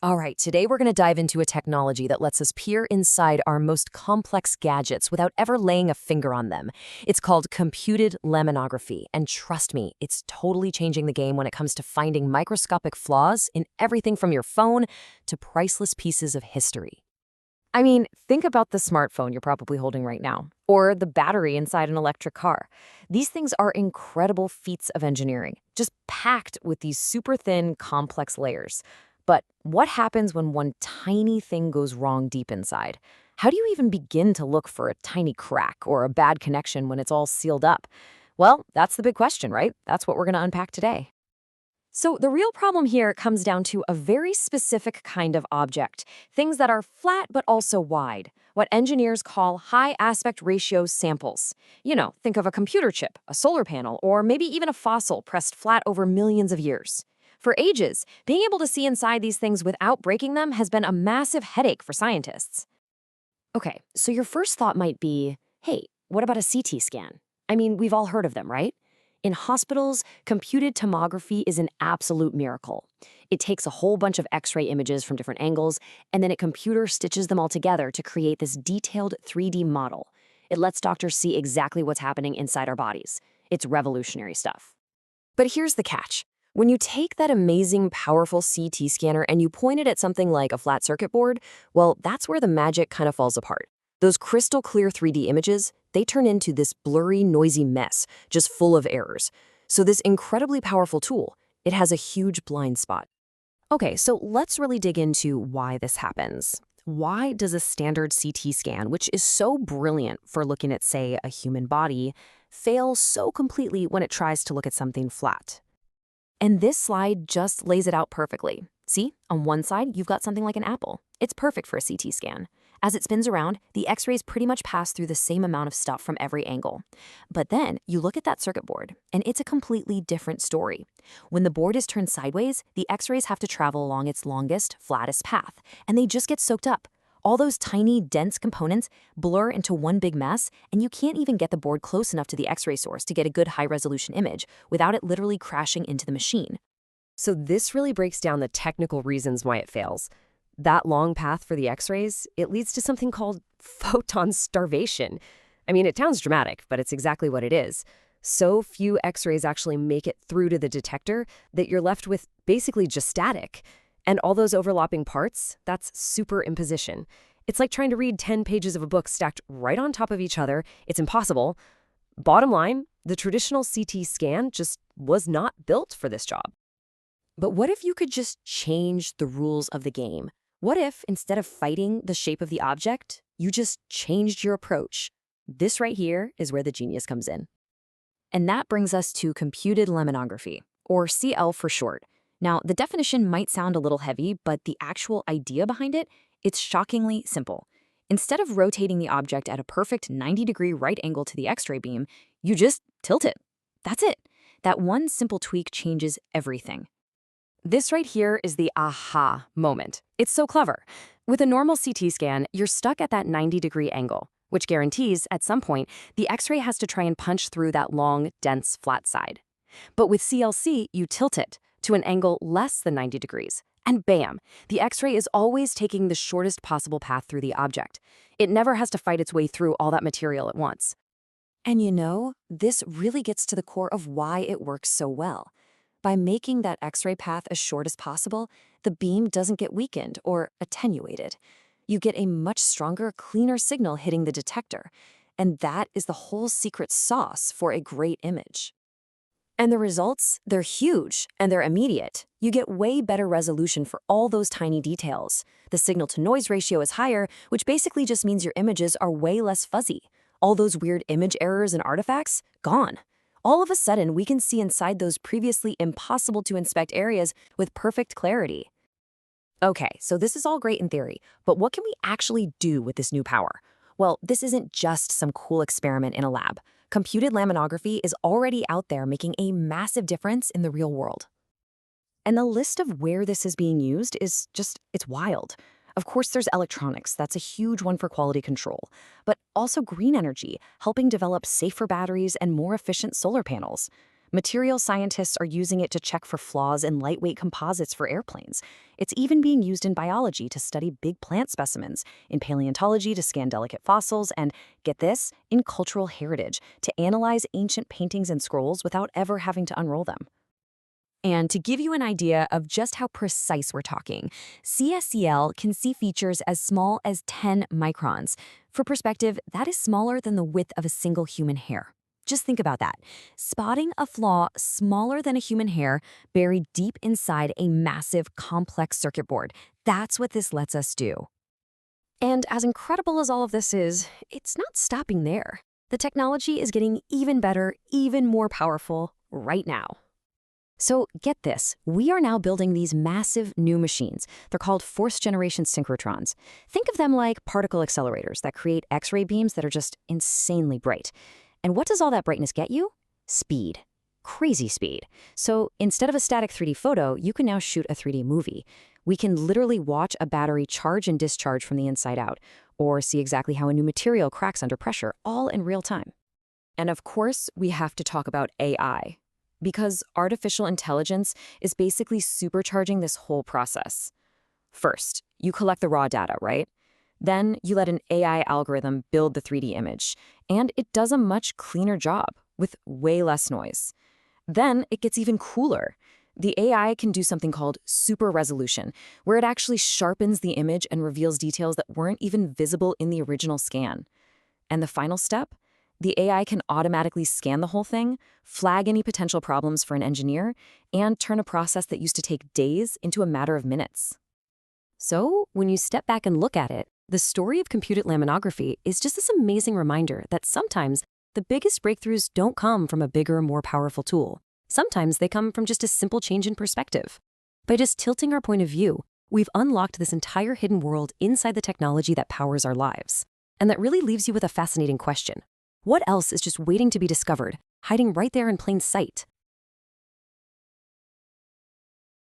All right, today we're going to dive into a technology that lets us peer inside our most complex gadgets without ever laying a finger on them. It's called computed laminography, and trust me, it's totally changing the game when it comes to finding microscopic flaws in everything from your phone to priceless pieces of history. I mean, think about the smartphone you're probably holding right now, or the battery inside an electric car. These things are incredible feats of engineering, just packed with these super thin, complex layers. But what happens when one tiny thing goes wrong deep inside? How do you even begin to look for a tiny crack or a bad connection when it's all sealed up? Well, that's the big question, right? That's what we're going to unpack today. So, the real problem here comes down to a very specific kind of object, things that are flat but also wide, what engineers call high aspect ratio samples. Think of a computer chip, a solar panel, or maybe even a fossil pressed flat over millions of years. For ages, being able to see inside these things without breaking them has been a massive headache for scientists. Okay, so your first thought might be, hey, what about a CT scan? I mean, we've all heard of them, right? In hospitals, computed tomography is an absolute miracle. It takes a whole bunch of X-ray images from different angles, and then a computer stitches them all together to create this detailed 3D model. It lets doctors see exactly what's happening inside our bodies. It's revolutionary stuff. But here's the catch. When you take that amazing, powerful CT scanner and you point it at something like a flat circuit board, well, that's where the magic kind of falls apart. Those crystal clear 3D images, they turn into this blurry, noisy mess, just full of errors. So this incredibly powerful tool, it has a huge blind spot. Okay, so let's really dig into why this happens. Why does a standard CT scan, which is so brilliant for looking at, say, a human body, fail so completely when it tries to look at something flat? And this slide just lays it out perfectly. See, on one side, you've got something like an apple. It's perfect for a CT scan. As it spins around, the X-rays pretty much pass through the same amount of stuff from every angle. But then you look at that circuit board, and it's a completely different story. When the board is turned sideways, the X-rays have to travel along its longest, flattest path, and they just get soaked up. All those tiny, dense components blur into one big mess, and you can't even get the board close enough to the X-ray source to get a good high-resolution image without it literally crashing into the machine. So this really breaks down the technical reasons why it fails. That long path for the X-rays, it leads to something called photon starvation. I mean, it sounds dramatic, but it's exactly what it is. So few X-rays actually make it through to the detector that you're left with basically just static. And all those overlapping parts, that's superimposition. It's like trying to read 10 pages of a book stacked right on top of each other. It's impossible. Bottom line, the traditional CT scan just was not built for this job. But what if you could just change the rules of the game? What if, instead of fighting the shape of the object, you just changed your approach? This right here is where the genius comes in. And that brings us to computed laminography, or CL for short. Now, the definition might sound a little heavy, but the actual idea behind it, it's shockingly simple. Instead of rotating the object at a perfect 90-degree right angle to the X-ray beam, you just tilt it. That's it. That one simple tweak changes everything. This right here is the aha moment. It's so clever. With a normal CT scan, you're stuck at that 90-degree angle, which guarantees, at some point, the X-ray has to try and punch through that long, dense, flat side. But with CLC, you tilt it to an angle less than 90 degrees, and bam, the X-ray is always taking the shortest possible path through the object. It never has to fight its way through all that material at once. And this really gets to the core of why it works so well. By making that X-ray path as short as possible, the beam doesn't get weakened or attenuated. You get a much stronger, cleaner signal hitting the detector, and that is the whole secret sauce for a great image. And the results, they're huge, and they're immediate. You get way better resolution for all those tiny details. The signal-to-noise ratio is higher, which basically just means your images are way less fuzzy. All those weird image errors and artifacts, gone. All of a sudden, we can see inside those previously impossible-to-inspect areas with perfect clarity. Okay, so this is all great in theory, but what can we actually do with this new power? Well, this isn't just some cool experiment in a lab. Computed laminography is already out there making a massive difference in the real world. And the list of where this is being used is it's wild. Of course, there's electronics. That's a huge one for quality control. But also green energy, helping develop safer batteries and more efficient solar panels. Material scientists are using it to check for flaws in lightweight composites for airplanes. It's even being used in biology to study big plant specimens, in paleontology to scan delicate fossils, and, get this, in cultural heritage to analyze ancient paintings and scrolls without ever having to unroll them. And to give you an idea of just how precise we're talking, CSCL can see features as small as 10 microns. For perspective, that is smaller than the width of a single human hair. Just think about that. Spotting a flaw smaller than a human hair buried deep inside a massive, complex circuit board. That's what this lets us do. And as incredible as all of this is, it's not stopping there. The technology is getting even better, even more powerful right now. So get this, we are now building these massive new machines. They're called fourth-generation synchrotrons. Think of them like particle accelerators that create X-ray beams that are just insanely bright. And what does all that brightness get you? Speed. Crazy speed. So instead of a static 3D photo, you can now shoot a 3D movie. We can literally watch a battery charge and discharge from the inside out, or see exactly how a new material cracks under pressure, all in real time. And of course, we have to talk about AI. Because artificial intelligence is basically supercharging this whole process. First, you collect the raw data, right? Then you let an AI algorithm build the 3D image, and it does a much cleaner job with way less noise. Then it gets even cooler. The AI can do something called super resolution, where it actually sharpens the image and reveals details that weren't even visible in the original scan. And the final step? The AI can automatically scan the whole thing, flag any potential problems for an engineer, and turn a process that used to take days into a matter of minutes. So, when you step back and look at it, the story of computed laminography is just this amazing reminder that sometimes the biggest breakthroughs don't come from a bigger, more powerful tool. Sometimes they come from just a simple change in perspective. By just tilting our point of view, we've unlocked this entire hidden world inside the technology that powers our lives. And that really leaves you with a fascinating question. What else is just waiting to be discovered, hiding right there in plain sight?